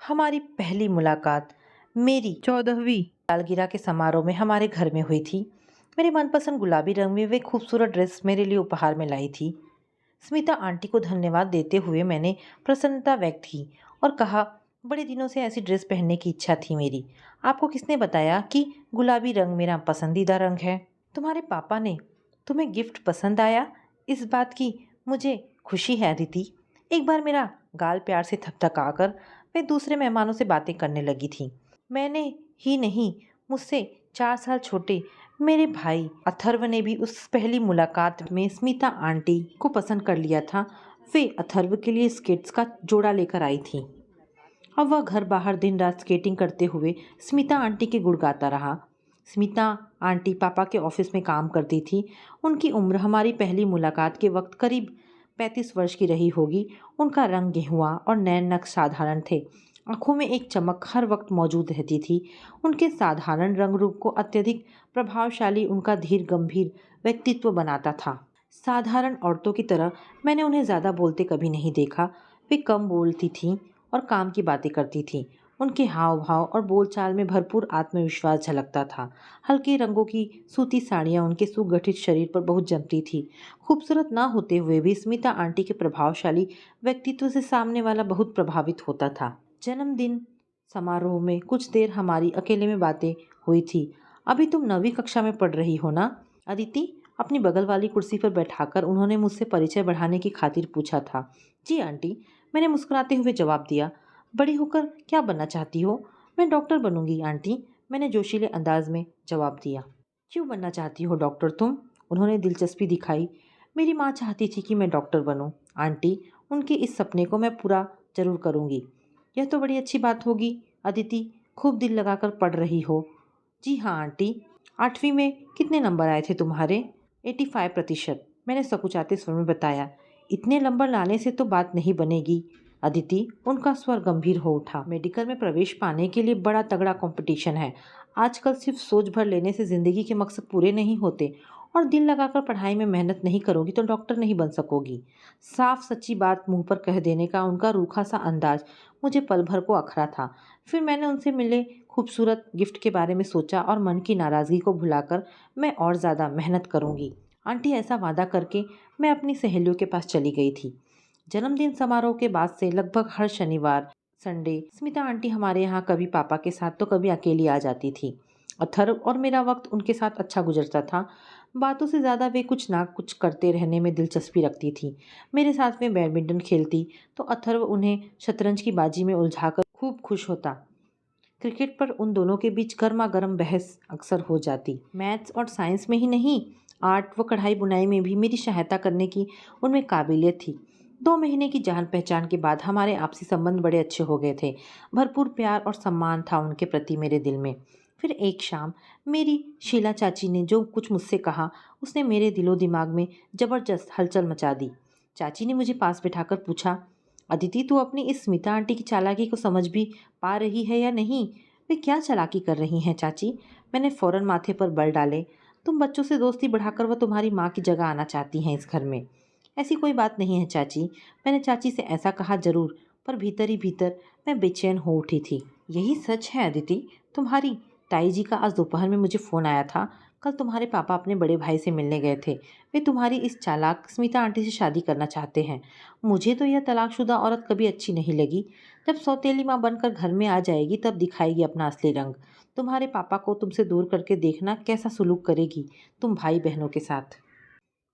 हमारी पहली मुलाकात मेरी 14वीं सालगिरह के समारोह में हमारे घर में हुई थी। मेरी मनपसंद गुलाबी रंग में वे खूबसूरत ड्रेस मेरे लिए उपहार में लाई थी। स्मिता आंटी को धन्यवाद देते हुए मैंने प्रसन्नता व्यक्त की और कहा, बड़े दिनों से ऐसी ड्रेस पहनने की इच्छा थी मेरी। आपको किसने बताया कि गुलाबी रंग मेरा पसंदीदा रंग है? तुम्हारे पापा ने। तुम्हें गिफ्ट पसंद आया? इस बात की मुझे खुशी है अदिति। एक बार मेरा गाल प्यार से थपथकाकर वे दूसरे मेहमानों से बातें करने लगी थी। मैंने ही नहीं, मुझसे 4 साल छोटे मेरे भाई अथर्व ने भी उस पहली मुलाकात में स्मिता आंटी को पसंद कर लिया था। वे अथर्व के लिए स्केट्स का जोड़ा लेकर आई थी। अब वह घर बाहर दिन रात स्केटिंग करते हुए स्मिता आंटी के गुण गाता रहा। स्मिता आंटी पापा के ऑफिस में काम करती थी। उनकी उम्र हमारी पहली मुलाकात के वक्त करीब 35 वर्ष की रही होगी। उनका रंग गेहुआ और नैन नक्श साधारण थे। आंखों में एक चमक हर वक्त मौजूद रहती थी। उनके साधारण रंग रूप को अत्यधिक प्रभावशाली उनका धीर गंभीर व्यक्तित्व बनाता था। साधारण औरतों की तरह मैंने उन्हें ज़्यादा बोलते कभी नहीं देखा। वे कम बोलती थीं और काम की बातें करती थीं। उनके हाव भाव और बोलचाल में भरपूर आत्मविश्वास झलकता था। हल्के रंगों की सूती साड़ियाँ उनके सुगठित शरीर पर बहुत जमती थी। खूबसूरत ना होते हुए भी स्मिता आंटी के प्रभावशाली व्यक्तित्व से सामने वाला बहुत प्रभावित होता था। जन्मदिन समारोह में कुछ देर हमारी अकेले में बातें हुई थी। अभी तुम 9वीं कक्षा में पढ़ रही हो ना? अदिति अपनी बगल वाली कुर्सी पर बैठाकर उन्होंने मुझसे परिचय बढ़ाने की खातिर पूछा था। जी आंटी, मैंने मुस्कुराते हुए जवाब दिया। बड़ी होकर क्या बनना चाहती हो? मैं डॉक्टर बनूंगी आंटी, मैंने जोशीले अंदाज में जवाब दिया। क्यों बनना चाहती हो डॉक्टर तुम? उन्होंने दिलचस्पी दिखाई। मेरी माँ चाहती थी कि मैं डॉक्टर बनूं आंटी। उनके इस सपने को मैं पूरा जरूर करूंगी। यह तो बड़ी अच्छी बात होगी अदिति, खूब दिल लगाकर पढ़ रही हो। जी हाँ आंटी। 8वीं में कितने नंबर आए थे तुम्हारे? 85%, मैंने सकुचाते स्वर में बताया। इतने नंबर लाने से तो बात नहीं बनेगी अदिति, उनका स्वर गंभीर हो उठा। मेडिकल में प्रवेश पाने के लिए बड़ा तगड़ा कंपटीशन है। आजकल सिर्फ सोच भर लेने से जिंदगी के मकसद पूरे नहीं होते और दिल लगाकर पढ़ाई में मेहनत नहीं करोगी तो डॉक्टर नहीं बन सकोगी। साफ सच्ची बात मुंह पर कह देने का उनका रूखा सा अंदाज मुझे पल भर को अखरा था। फिर मैंने उनसे मिले खूबसूरत गिफ्ट के बारे में सोचा और मन की नाराज़गी को भुलाकर मैं और ज़्यादा मेहनत करूँगी आंटी, ऐसा वादा करके मैं अपनी सहेलियों के पास चली गई थी। जन्मदिन समारोह के बाद से लगभग हर शनिवार संडे स्मिता आंटी हमारे यहाँ कभी पापा के साथ तो कभी अकेली आ जाती थी। अथर्व और मेरा वक्त उनके साथ अच्छा गुजरता था। बातों से ज़्यादा वे कुछ ना कुछ करते रहने में दिलचस्पी रखती थी। मेरे साथ में बैडमिंटन खेलती तो अथर्व उन्हें शतरंज की बाजी में उलझाकर खूब खुश होता। क्रिकेट पर उन दोनों के बीच गर्मा गर्म बहस अक्सर हो जाती। मैथ्स और साइंस में ही नहीं, आर्ट व कढ़ाई बुनाई में भी मेरी सहायता करने की उनमें काबिलियत थी। 2 महीने की जान पहचान के बाद हमारे आपसी संबंध बड़े अच्छे हो गए थे। भरपूर प्यार और सम्मान था उनके प्रति मेरे दिल में। फिर एक शाम मेरी शीला चाची ने जो कुछ मुझसे कहा उसने मेरे दिलो दिमाग में जबरदस्त हलचल मचा दी। चाची ने मुझे पास बिठाकर पूछा, अदिति तू अपनी इस स्मिता आंटी की चालाकी को समझ भी पा रही है या नहीं? वे क्या चालाकी कर रही हैं चाची? मैंने फौरन माथे पर बल डाले। तुम बच्चों से दोस्ती बढ़ाकर वह तुम्हारी माँ की जगह आना चाहती हैं इस घर में। ऐसी कोई बात नहीं है चाची। मैंने चाची से ऐसा कहा जरूर, पर भीतर ही भीतर मैं बेचैन हो उठी थी। यही सच है अदिति, तुम्हारी ताई जी का आज दोपहर में मुझे फ़ोन आया था। कल तुम्हारे पापा अपने बड़े भाई से मिलने गए थे। वे तुम्हारी इस चालाक स्मिता आंटी से शादी करना चाहते हैं। मुझे तो यह तलाकशुदा औरत कभी अच्छी नहीं लगी। जब सौतेली माँ बनकर घर में आ जाएगी तब दिखाएगी अपना असली रंग। तुम्हारे पापा को तुमसे दूर करके देखना कैसा सुलूक करेगी तुम भाई बहनों के साथ।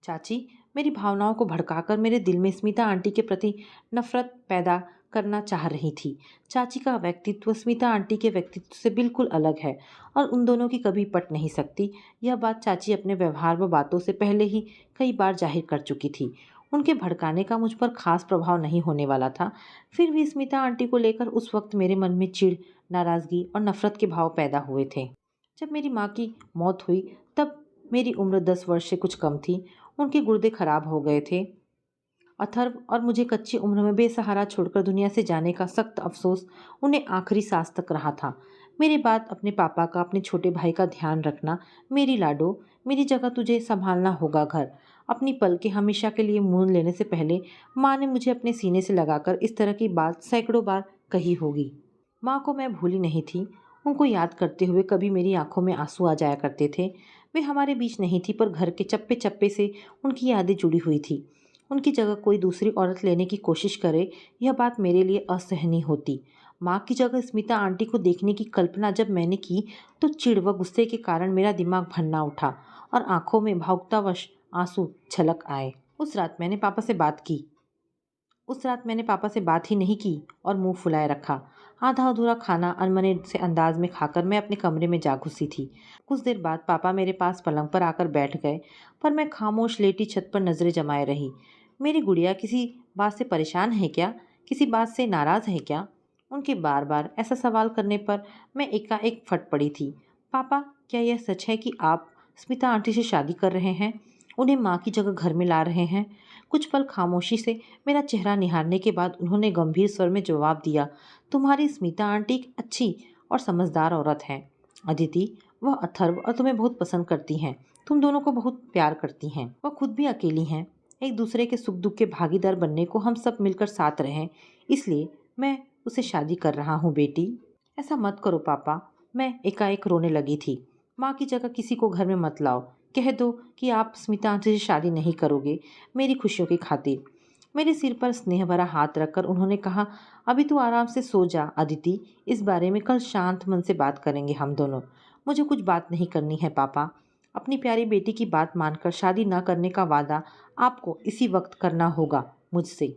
चाची मेरी भावनाओं को भड़काकर मेरे दिल में स्मिता आंटी के प्रति नफरत पैदा करना चाह रही थी। चाची का व्यक्तित्व स्मिता आंटी के व्यक्तित्व से बिल्कुल अलग है और उन दोनों की कभी पट नहीं सकती। यह बात चाची अपने व्यवहार व बातों से पहले ही कई बार जाहिर कर चुकी थी। उनके भड़काने का मुझ पर खास प्रभाव नहीं होने वाला था। फिर भी स्मिता आंटी को लेकर उस वक्त मेरे मन में चिढ़, नाराज़गी और नफरत के भाव पैदा हुए थे। जब मेरी माँ की मौत हुई तब मेरी उम्र 10 वर्ष से कुछ कम थी। उनके गुर्दे खराब हो गए थे। अथर्व और मुझे कच्ची उम्र में बेसहारा छोड़कर दुनिया से जाने का सख्त अफसोस उन्हें आखिरी सांस तक रहा था। मेरी बात अपने पापा का, अपने छोटे भाई का ध्यान रखना मेरी लाडो, मेरी जगह तुझे संभालना होगा घर। अपनी पलकें हमेशा के लिए मूंद लेने से पहले माँ ने मुझे अपने सीने से लगाकर इस तरह की बात सैकड़ों बार कही होगी। माँ को मैं भूली नहीं थी। उनको याद करते हुए कभी मेरी आंखों में आंसू आ जाया करते थे। वे हमारे बीच नहीं थी, पर घर के चप्पे चप्पे से उनकी यादें जुड़ी हुई थी। उनकी जगह कोई दूसरी औरत लेने की कोशिश करे, यह बात मेरे लिए असहनीय होती। माँ की जगह स्मिता आंटी को देखने की कल्पना जब मैंने की, तो चिढ़ व गुस्से के कारण मेरा दिमाग भन्ना उठा और आंखों में भावुकतावश आंसू छलक आए। उस रात मैंने पापा से बात ही नहीं की और मुंह फुलाए रखा। आधा अधूरा खाना अनमने से अंदाज में खाकर मैं अपने कमरे में जा घुसी थी। कुछ देर बाद पापा मेरे पास पलंग पर आकर बैठ गए, पर मैं खामोश लेटी छत पर नजरें जमाए रही। मेरी गुड़िया किसी बात से परेशान है क्या? किसी बात से नाराज है क्या? उनके बार बार ऐसा सवाल करने पर मैं एकाएक फट पड़ी थी। पापा, क्या यह सच है कि आप स्मिता आंटी से शादी कर रहे हैं? उन्हें माँ की जगह घर में ला रहे हैं? कुछ पल खामोशी से मेरा चेहरा निहारने के बाद उन्होंने गंभीर स्वर में जवाब दिया, तुम्हारी स्मिता आंटी एक अच्छी और समझदार औरत है अदिति। वह अथर्व और तुम्हें बहुत पसंद करती हैं। तुम दोनों को बहुत प्यार करती हैं। वह खुद भी अकेली हैं। एक दूसरे के सुख दुख के भागीदार बनने को हम सब मिलकर साथ रहें, इसलिए मैं उसे शादी कर रहा हूँ बेटी। ऐसा मत करो पापा। मैं एकाएक रोने लगी थी। माँ की जगह किसी को घर में मत लाओ। कह दो कि आप स्मिता आंटी से शादी नहीं करोगे, मेरी खुशियों की खातिर। मेरे सिर पर स्नेह भरा हाथ रखकर उन्होंने कहा, अभी तू आराम से सो जा अदिति। इस बारे में कल शांत मन से बात करेंगे हम दोनों। मुझे कुछ बात नहीं करनी है पापा। अपनी प्यारी बेटी की बात मानकर शादी न करने का वादा आपको इसी वक्त करना होगा मुझसे।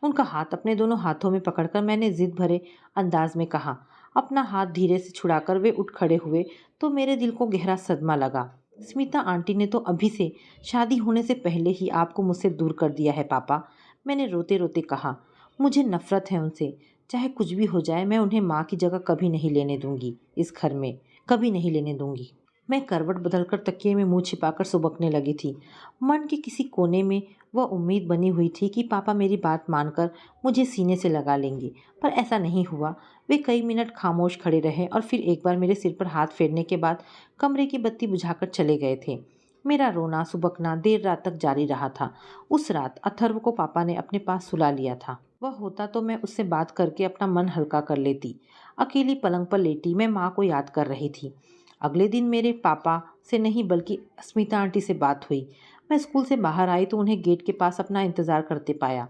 उनका हाथ अपने दोनों हाथों में पकड़कर मैंने जिद भरे अंदाज में कहा। अपना हाथ धीरे से छुड़ाकर वे उठ खड़े हुए तो मेरे दिल को गहरा सदमा लगा। स्मिता आंटी ने तो अभी से शादी होने से पहले ही आपको मुझसे दूर कर दिया है पापा, मैंने रोते रोते कहा। मुझे नफरत है उनसे। चाहे कुछ भी हो जाए, मैं उन्हें माँ की जगह कभी नहीं लेने दूंगी। इस घर में कभी नहीं लेने दूंगी। मैं करवट बदलकर तकिए में मुंह छिपाकर सुबकने लगी थी। मन के किसी कोने में वह उम्मीद बनी हुई थी कि पापा मेरी बात मानकर मुझे सीने से लगा लेंगे, पर ऐसा नहीं हुआ। वे कई मिनट खामोश खड़े रहे और फिर एक बार मेरे सिर पर हाथ फेरने के बाद कमरे की बत्ती बुझाकर चले गए थे। मेरा रोना सुबकना देर रात तक जारी रहा था। उस रात अथर्व को पापा ने अपने पास सुला लिया था। वह होता तो मैं उससे बात करके अपना मन हल्का कर लेती। अकेली पलंग पर लेटी मैं माँ को याद कर रही थी। अगले दिन मेरे पापा से नहीं बल्कि स्मिता आंटी से बात हुई। मैं स्कूल से बाहर आई तो उन्हें गेट के पास अपना इंतज़ार करते पाया।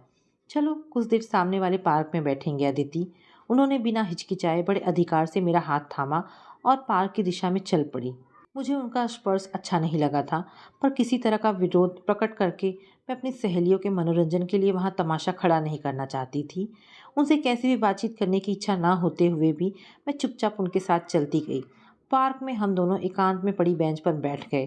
चलो कुछ देर सामने वाले पार्क में बैठेंगे अदिति। उन्होंने बिना हिचकिचाए बड़े अधिकार से मेरा हाथ थामा और पार्क की दिशा में चल पड़ी। मुझे उनका स्पर्श अच्छा नहीं लगा था, पर किसी तरह का विरोध प्रकट करके मैं अपनी सहेलियों के मनोरंजन के लिए वहाँ तमाशा खड़ा नहीं करना चाहती थी। उनसे कैसी भी बातचीत करने की इच्छा ना होते हुए भी मैं चुपचाप उनके साथ चलती गई। पार्क में हम दोनों एकांत में पड़ी बेंच पर बैठ गए।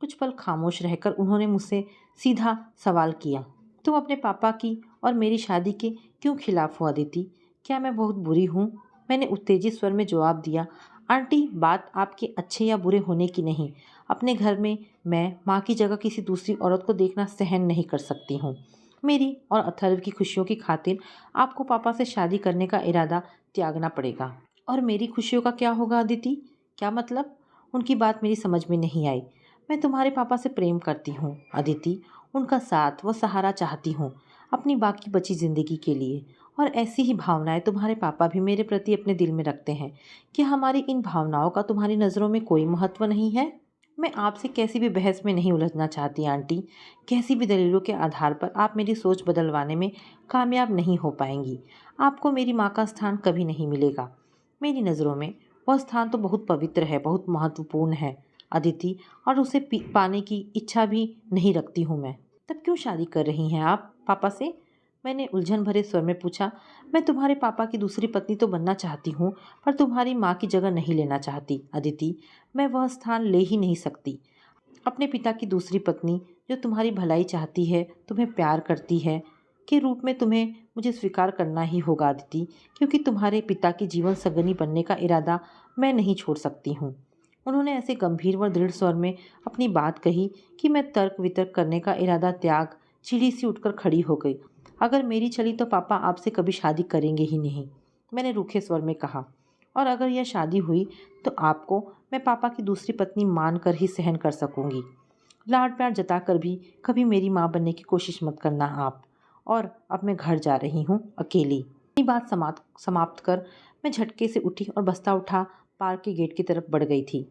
कुछ पल खामोश रहकर उन्होंने मुझसे सीधा सवाल किया, तुम अपने पापा की और मेरी शादी के क्यों खिलाफ हो अदिति? क्या मैं बहुत बुरी हूँ? मैंने उत्तेजित स्वर में जवाब दिया, आंटी बात आपके अच्छे या बुरे होने की नहीं। अपने घर में मैं माँ की जगह किसी दूसरी औरत को देखना सहन नहीं कर सकती हूँ। मेरी और अथर्व की खुशियों की खातिर आपको पापा से शादी करने का इरादा त्यागना पड़ेगा। और मेरी खुशियों का क्या होगा अदिति? क्या मतलब? उनकी बात मेरी समझ में नहीं आई। मैं तुम्हारे पापा से प्रेम करती हूँ अदिति। उनका साथ व सहारा चाहती हूँ अपनी बाकी बची ज़िंदगी के लिए। और ऐसी ही भावनाएं तुम्हारे पापा भी मेरे प्रति अपने दिल में रखते हैं। क्या हमारी इन भावनाओं का तुम्हारी नज़रों में कोई महत्व नहीं है? मैं आपसे कैसी भी बहस में नहीं उलझना चाहती आंटी। कैसी भी दलीलों के आधार पर आप मेरी सोच बदलवाने में कामयाब नहीं हो पाएंगी। आपको मेरी माँ का स्थान कभी नहीं मिलेगा। मेरी नज़रों में वह स्थान तो बहुत पवित्र है, बहुत महत्वपूर्ण है अदिति, और उसे पाने की इच्छा भी नहीं रखती हूँ मैं। तब क्यों शादी कर रही हैं आप पापा से? मैंने उलझन भरे स्वर में पूछा। मैं तुम्हारे पापा की दूसरी पत्नी तो बनना चाहती हूँ, पर तुम्हारी माँ की जगह नहीं लेना चाहती अदिति। मैं वह स्थान ले ही नहीं सकती। अपने पिता की दूसरी पत्नी जो तुम्हारी भलाई चाहती है, तुम्हें प्यार करती है, के रूप में तुम्हें मुझे स्वीकार करना ही होगा अदिति, क्योंकि तुम्हारे पिता की जीवन संगिनी बनने का इरादा मैं नहीं छोड़ सकती हूँ। उन्होंने ऐसे गंभीर व दृढ़ स्वर में अपनी बात कही कि मैं तर्क वितर्क करने का इरादा त्याग चिड़ी सी उठकर खड़ी हो गई। अगर मेरी चली तो पापा आपसे कभी शादी करेंगे ही नहीं, मैंने रूखे स्वर में कहा। और अगर यह शादी हुई तो आपको मैं पापा की दूसरी पत्नी मानकर ही सहन कर सकूंगी। लाड प्यार जताकर भी कभी मेरी माँ बनने की कोशिश मत करना आप। और अब मैं घर जा रही हूँ अकेली। अपनी बात समाप्त कर मैं झटके से उठी और बस्ता उठा पार्क के गेट की तरफ बढ़ गई थी।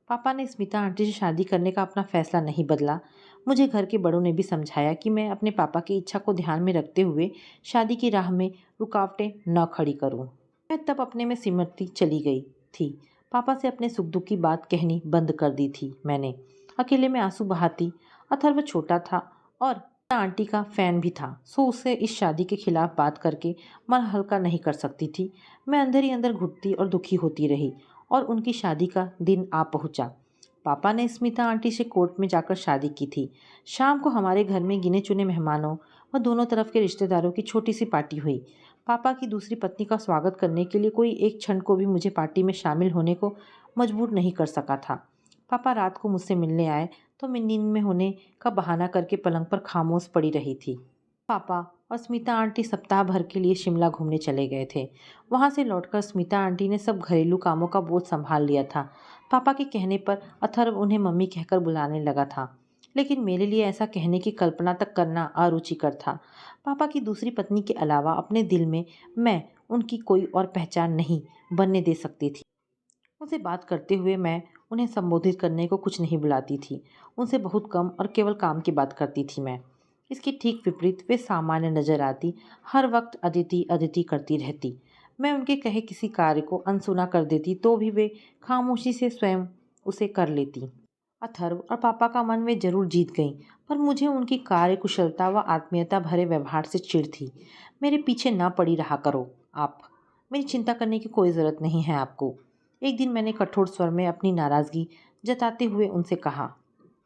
पापा ने स्मिता आंटी से शादी करने का अपना फैसला नहीं बदला। मुझे घर के बड़ों ने भी समझाया कि मैं अपने पापा की इच्छा को ध्यान में रखते हुए शादी की राह में रुकावटें न खड़ी करूं। मैं तब अपने में सिमटती चली गई थी। पापा से अपने सुख दुख की बात कहनी बंद कर दी थी मैंने। अकेले में आंसू बहाती। अथर्व छोटा था और आंटी का फैन भी था, सो उससे इस शादी के खिलाफ बात करके मन हल्का नहीं कर सकती थी। मैं अंदर ही अंदर घुटती और दुखी होती रही और उनकी शादी का दिन आ पहुंचा। पापा ने स्मिता आंटी से कोर्ट में जाकर शादी की थी। शाम को हमारे घर में गिने चुने मेहमानों व दोनों तरफ के रिश्तेदारों की छोटी सी पार्टी हुई। पापा की दूसरी पत्नी का स्वागत करने के लिए कोई एक क्षण को भी मुझे पार्टी में शामिल होने को मजबूर नहीं कर सका था। पापा रात को मुझसे मिलने आए तो मैं नींद में होने का बहाना करके पलंग पर खामोश पड़ी रही थी। पापा और स्मिता आंटी सप्ताह भर के लिए शिमला घूमने चले गए थे। वहां से लौटकर स्मिता आंटी ने सब घरेलू कामों का बोझ संभाल लिया था। पापा के कहने पर अथर्व उन्हें मम्मी कहकर बुलाने लगा था, लेकिन मेरे लिए ऐसा कहने की कल्पना तक करना अरुचिकर था। पापा की दूसरी पत्नी के अलावा अपने दिल में मैं उनकी कोई और पहचान नहीं बनने दे सकती थी। उनसे बात करते हुए मैं उन्हें संबोधित करने को कुछ नहीं बुलाती थी। उनसे बहुत कम और केवल काम की बात करती थी मैं। इसकी ठीक विपरीत वे सामान्य नजर आती। हर वक्त अदिति अदिति करती रहती। मैं उनके कहे किसी कार्य को अनसुना कर देती तो भी वे खामोशी से स्वयं उसे कर लेती। अथर्व और पापा का मन वे जरूर जीत गईं, पर मुझे उनकी कार्य कुशलता व आत्मीयता भरे व्यवहार से चिढ़ थी। मेरे पीछे ना पड़ी रहा करो आप। मेरी चिंता करने की कोई ज़रूरत नहीं है आपको। एक दिन मैंने कठोर स्वर में अपनी नाराज़गी जताते हुए उनसे कहा,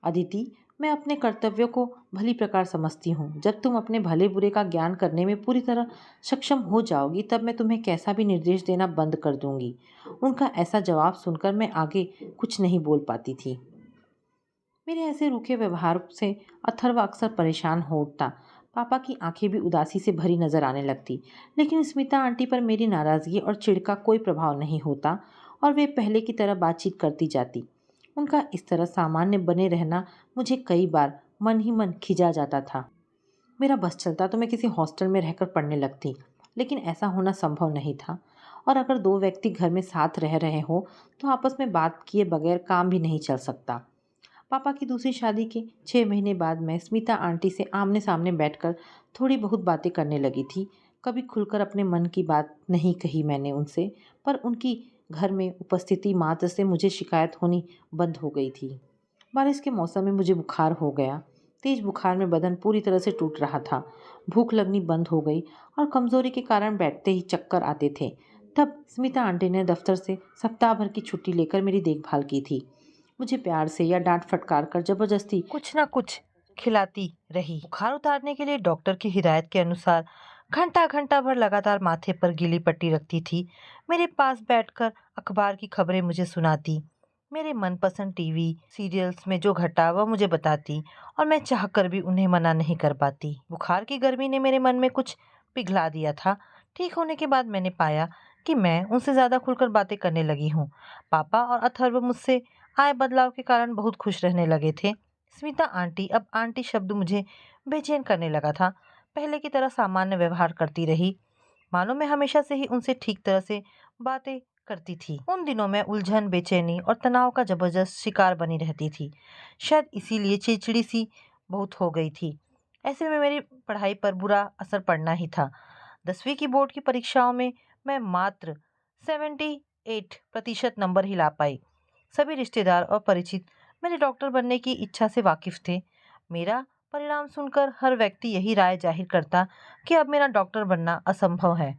अदिति, मैं अपने कर्तव्यों को भली प्रकार समझती हूँ। जब तुम अपने भले बुरे का ज्ञान करने में पूरी तरह सक्षम हो जाओगी तब मैं तुम्हें कैसा भी निर्देश देना बंद कर दूंगी। उनका ऐसा जवाब सुनकर मैं आगे कुछ नहीं बोल पाती थी। मेरे ऐसे रूखे व्यवहार से अथर्व अक्सर परेशान हो उठता। पापा की आंखें भी उदासी से भरी नजर आने लगती, लेकिन स्मिता आंटी पर मेरी नाराजगी और चिढ़ का कोई प्रभाव नहीं होता और वे पहले की तरह बातचीत करती जाती। उनका इस तरह सामान्य बने रहना मुझे कई बार मन ही मन खिजा जाता था। मेरा बस चलता तो मैं किसी हॉस्टल में रहकर पढ़ने लगती, लेकिन ऐसा होना संभव नहीं था। और अगर दो व्यक्ति घर में साथ रह रहे हो तो आपस में बात किए बगैर काम भी नहीं चल सकता। पापा की दूसरी शादी के 6 महीने बाद मैं स्मिता आंटी से आमने सामने बैठकर थोड़ी बहुत बातें करने लगी थी। कभी खुलकर अपने मन की बात नहीं कही मैंने उनसे, पर उनकी घर में उपस्थिति मात्र से मुझे शिकायत होनी बंद हो गई थी। बारिश के मौसम में मुझे बुखार हो गया। तेज बुखार में बदन पूरी तरह से टूट रहा था। भूख लगनी बंद हो गई और कमजोरी के कारण बैठते ही चक्कर आते थे। तब स्मिता आंटी ने दफ्तर से सप्ताह भर की छुट्टी लेकर मेरी देखभाल की थी। मुझे प्यार से या डांट फटकार कर जबरदस्ती कुछ ना कुछ खिलाती रही। बुखार उतारने के लिए डॉक्टर की हिदायत के अनुसार घंटा घंटा भर लगातार माथे पर गीली पट्टी रखती थी। मेरे पास बैठकर अखबार की खबरें मुझे सुनाती। मेरे मनपसंद टीवी सीरियल्स में जो घटा वह मुझे बताती और मैं चाहकर भी उन्हें मना नहीं कर पाती। बुखार की गर्मी ने मेरे मन में कुछ पिघला दिया था। ठीक होने के बाद मैंने पाया कि मैं उनसे ज्यादा खुलकर बातें करने लगी हूँ। पापा और अथर्व मुझसे आए बदलाव के कारण बहुत खुश रहने लगे थे। स्मिता आंटी, अब आंटी शब्द मुझे बेचैन करने लगा था। पहले की तरह सामान्य व्यवहार करती रही, मानो मैं हमेशा से ही उनसे ठीक तरह से बातें करती थी। उन दिनों में उलझन, बेचैनी और तनाव का जबरदस्त शिकार बनी रहती थी। शायद इसीलिए चिड़चिड़ी सी बहुत हो गई थी। ऐसे में मेरी पढ़ाई पर बुरा असर पड़ना ही था। 10वीं की बोर्ड की परीक्षाओं में मैं मात्र 78% नंबर ही ला पाई। सभी रिश्तेदार और परिचित मेरे डॉक्टर बनने की इच्छा से वाकिफ थे। मेरा परिणाम सुनकर हर व्यक्ति यही राय जाहिर करता कि अब मेरा डॉक्टर बनना असंभव है।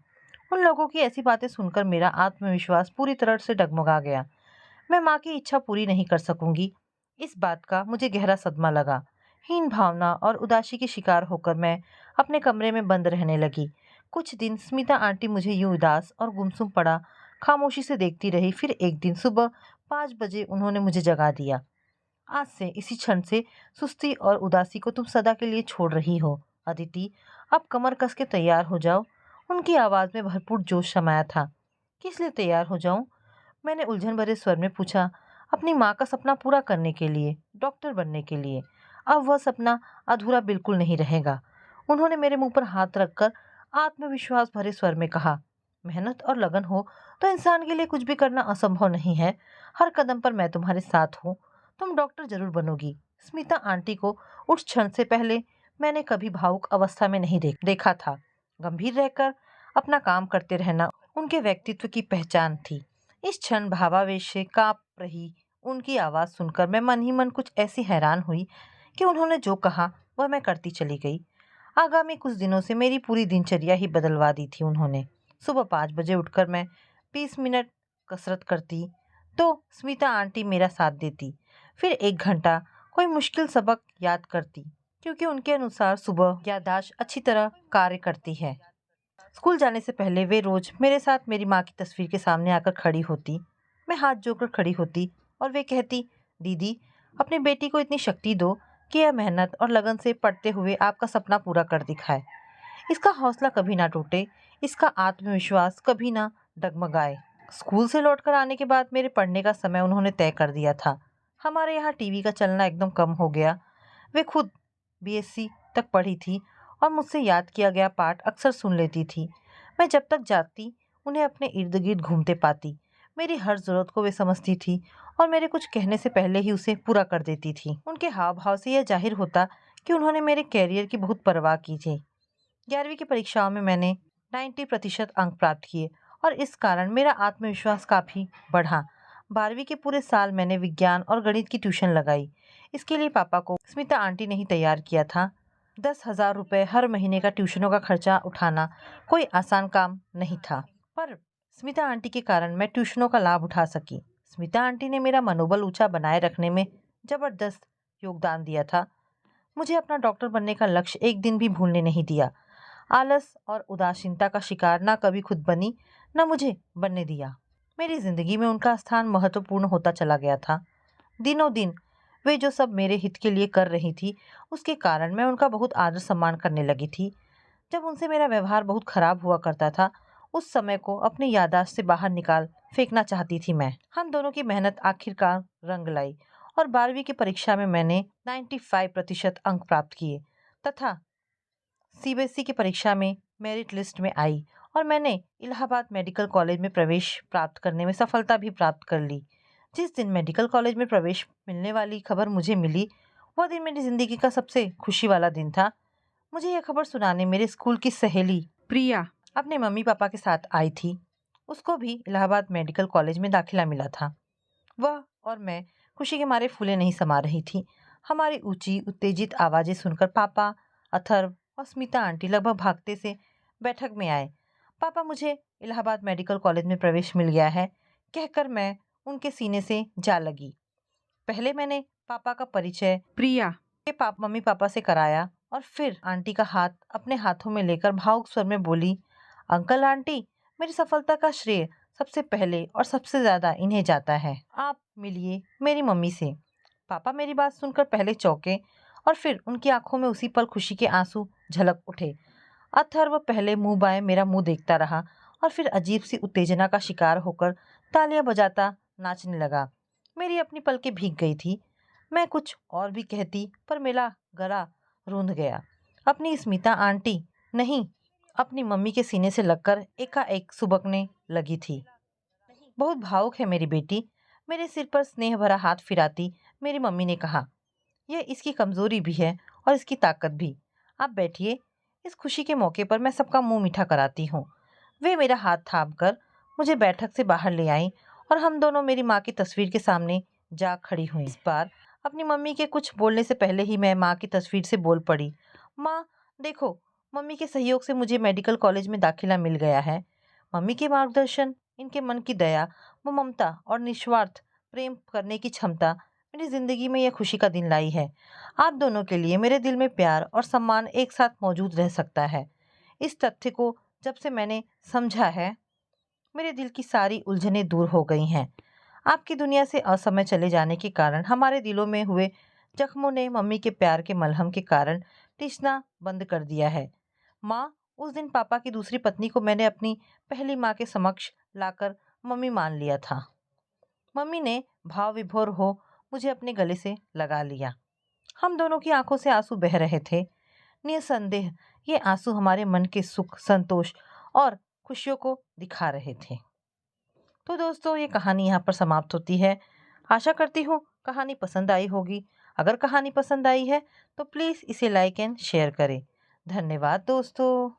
उन लोगों की ऐसी बातें सुनकर मेरा आत्मविश्वास पूरी तरह से डगमगा गया। मैं माँ की इच्छा पूरी नहीं कर सकूंगी, इस बात का मुझे गहरा सदमा लगा। हीन भावना और उदासी की शिकार होकर मैं अपने कमरे में बंद रहने लगी। कुछ दिन स्मिता आंटी मुझे यूं उदास और गुमसुम पड़ा खामोशी से देखती रही। फिर एक दिन सुबह 5 बजे उन्होंने मुझे जगा दिया। आज से, इसी क्षण से सुस्ती और उदासी को तुम सदा के लिए छोड़ रही हो अदिति। अब कमर कस के तैयार हो जाओ। उनकी आवाज में भरपूर जोश समाया था। किस लिए तैयार हो जाऊं? मैंने उलझन भरे स्वर में पूछा। अपनी माँ का सपना पूरा करने के लिए, डॉक्टर बनने के लिए। अब वह सपना अधूरा बिल्कुल नहीं रहेगा। उन्होंने मेरे मुंह पर हाथ रखकर आत्मविश्वास भरे स्वर में कहा, मेहनत और लगन हो तो इंसान के लिए कुछ भी करना असंभव नहीं है। हर कदम पर मैं तुम्हारे साथ हूँ। तुम डॉक्टर जरूर बनोगी। स्मिता आंटी को उस क्षण से पहले मैंने कभी भावुक अवस्था में नहीं देखा था। गंभीर रहकर अपना काम करते रहना उनके व्यक्तित्व की पहचान थी। इस क्षण भावावेश से कांप रही उनकी आवाज सुनकर मैं मन ही मन कुछ ऐसी हैरान हुई कि उन्होंने जो कहा वह मैं करती चली गई। आगामी कुछ दिनों से मेरी पूरी दिनचर्या ही बदलवा दी थी उन्होंने। सुबह 5 बजे उठकर मैं 20 मिनट कसरत करती तो स्मिता आंटी मेरा साथ देती। फिर 1 घंटा कोई मुश्किल सबक याद करती, क्योंकि उनके अनुसार सुबह याददाश्त अच्छी तरह कार्य करती है। स्कूल जाने से पहले वे रोज मेरे साथ मेरी माँ की तस्वीर के सामने आकर खड़ी होती। मैं हाथ जोड़कर खड़ी होती और वे कहती, दीदी, अपनी बेटी को इतनी शक्ति दो कि यह मेहनत और लगन से पढ़ते हुए आपका सपना पूरा कर दिखाए। इसका हौसला कभी ना टूटे, इसका आत्मविश्वास कभी ना डगमगाए। स्कूल से लौटकर आने के बाद मेरे पढ़ने का समय उन्होंने तय कर दिया था। हमारे यहाँ टीवी का चलना एकदम कम हो गया। वे खुद बीएससी तक पढ़ी थी और मुझसे याद किया गया पाठ अक्सर सुन लेती थी। मैं जब तक जागती उन्हें अपने इर्द गिर्द घूमते पाती। मेरी हर जरूरत को वे समझती थी और मेरे कुछ कहने से पहले ही उसे पूरा कर देती थी। उनके हाव भाव से यह जाहिर होता कि उन्होंने मेरे कैरियर की बहुत परवाह की थी। 11वीं की परीक्षाओं में मैंने 90% अंक प्राप्त किए और इस कारण मेरा आत्मविश्वास काफ़ी बढ़ा। 12वीं के पूरे साल मैंने विज्ञान और गणित की ट्यूशन लगाई। इसके लिए पापा को स्मिता आंटी ने ही तैयार किया था। 10,000 रुपये हर महीने का ट्यूशनों का खर्चा उठाना कोई आसान काम नहीं था, पर स्मिता आंटी के कारण मैं ट्यूशनों का लाभ उठा सकी। स्मिता आंटी ने मेरा मनोबल ऊंचा बनाए रखने में जबरदस्त योगदान दिया था। मुझे अपना डॉक्टर बनने का लक्ष्य एक दिन भी भूलने नहीं दिया। आलस और उदासीनता का शिकार ना कभी खुद बनी, न मुझे बनने दिया। मेरी जिंदगी में उनका स्थान महत्वपूर्ण होता चला गया था। दिनों दिन वे जो सब मेरे हित के लिए कर रही थी, उसके कारण मैं उनका बहुत आदर सम्मान करने लगी थी। जब उनसे मेरा व्यवहार बहुत खराब हुआ करता था, उस समय को अपनी याददाश्त से बाहर निकाल फेंकना चाहती थी मैं। हम दोनों की मेहनत आखिरकार रंग लाई और 12वीं की परीक्षा में मैंने 95% अंक प्राप्त किए तथा सीबीएसई की परीक्षा में मेरिट लिस्ट में आई और मैंने इलाहाबाद मेडिकल कॉलेज में प्रवेश प्राप्त करने में सफलता भी प्राप्त कर ली। जिस दिन मेडिकल कॉलेज में प्रवेश मिलने वाली खबर मुझे मिली, वह दिन मेरी जिंदगी का सबसे खुशी वाला दिन था। मुझे यह खबर सुनाने मेरे स्कूल की सहेली प्रिया अपने मम्मी पापा के साथ आई थी। उसको भी इलाहाबाद मेडिकल कॉलेज में दाखिला मिला था। वह और मैं खुशी के मारे फूले नहीं समा रही थी। हमारी ऊंची उत्तेजित आवाजें सुनकर पापा, अथर्व और स्मिता आंटी लगभग भागते से बैठक में आए। पापा, मुझे इलाहाबाद मेडिकल कॉलेज में प्रवेश मिल गया है, कहकर मैं उनके सीने से जा लगी। पहले मैंने पापा का परिचय प्रिया के मम्मी पापा से कराया और फिर आंटी का हाथ अपने हाथों में लेकर भावुक स्वर में बोली, अंकल आंटी, मेरी सफलता का श्रेय सबसे पहले और सबसे ज्यादा इन्हें जाता है। आप मिलिए मेरी मम्मी से। पापा मेरी बात सुनकर पहले चौंके और फिर उनकी आंखों में उसी पल खुशी के आंसू झलक उठे। अथर्व पहले मुंह बाएं मेरा मुंह देखता रहा और फिर अजीब सी उत्तेजना का शिकार होकर तालियां बजाता नाचने लगा। मेरी अपनी पलकें भीग गई थी। मैं कुछ और भी कहती पर मेरा गला रूंध गया। अपनी स्मिता आंटी नहीं, अपनी मम्मी के सीने से लगकर एकाएक सुबकने लगी थी। बहुत भावुक है मेरी बेटी। मेरे सिर पर स्नेह भरा हाथ फिराती मेरी मम्मी ने कहा, यह इसकी कमजोरी भी है और इसकी ताकत भी। आप बैठिए, इस खुशी के मौके पर मैं सबका मुंह मीठा कराती हूँ। वे मेरा हाथ थामकर मुझे बैठक से बाहर ले आईं और हम दोनों मेरी माँ की तस्वीर के सामने जा खड़ी हुई। इस बार अपनी मम्मी के कुछ बोलने से पहले ही मैं माँ की तस्वीर से बोल पड़ी। माँ देखो, मम्मी के सहयोग से मुझे मेडिकल कॉलेज में दाखिला मिल गया है। मम्मी के मार्गदर्शन, इनके मन की दया, वो ममता और निस्वार्थ प्रेम करने की क्षमता मेरी जिंदगी में यह खुशी का दिन लाई है। आप दोनों के लिए मेरे दिल में प्यार और सम्मान एक साथ मौजूद रह सकता है। इस तथ्य को जब से मैंने समझा है, मेरे दिल की सारी उलझनें दूर हो गई हैं। आपकी दुनिया से असमय चले जाने के कारण हमारे दिलों में हुए जख्मों ने मम्मी के प्यार के मलहम के कारण टिसना बंद कर दिया है। माँ, उस दिन पापा की दूसरी पत्नी को मैंने अपनी पहली माँ के समक्ष लाकर मम्मी मान लिया था। मम्मी ने भाव विभोर हो मुझे अपने गले से लगा लिया। हम दोनों की आंखों से आंसू बह रहे थे। निसंदेह ये आंसू हमारे मन के सुख, संतोष और खुशियों को दिखा रहे थे। तो दोस्तों ये कहानी यहाँ पर समाप्त होती है। आशा करती हूँ कहानी पसंद आई होगी। अगर कहानी पसंद आई है तो प्लीज़ इसे लाइक एंड शेयर करें। धन्यवाद दोस्तों।